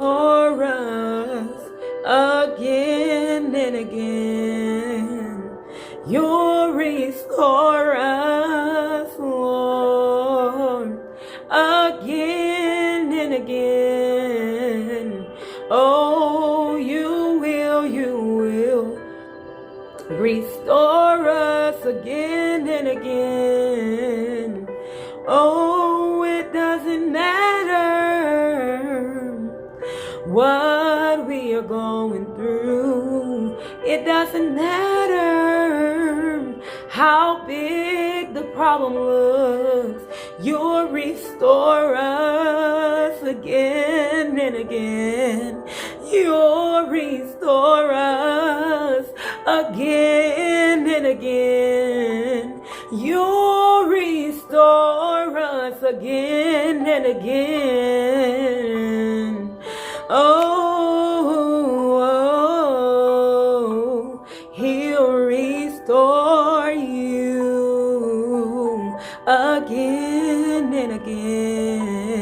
for us again and again. You'll restore us, Lord, again and again. Oh, you will restore us again and again. Oh, it doesn't matter what we are going through. It doesn't matter how big the problem looks. You'll restore us again and again. You'll restore us again and again. You'll restore us again and again. Oh, he'll restore you again and again.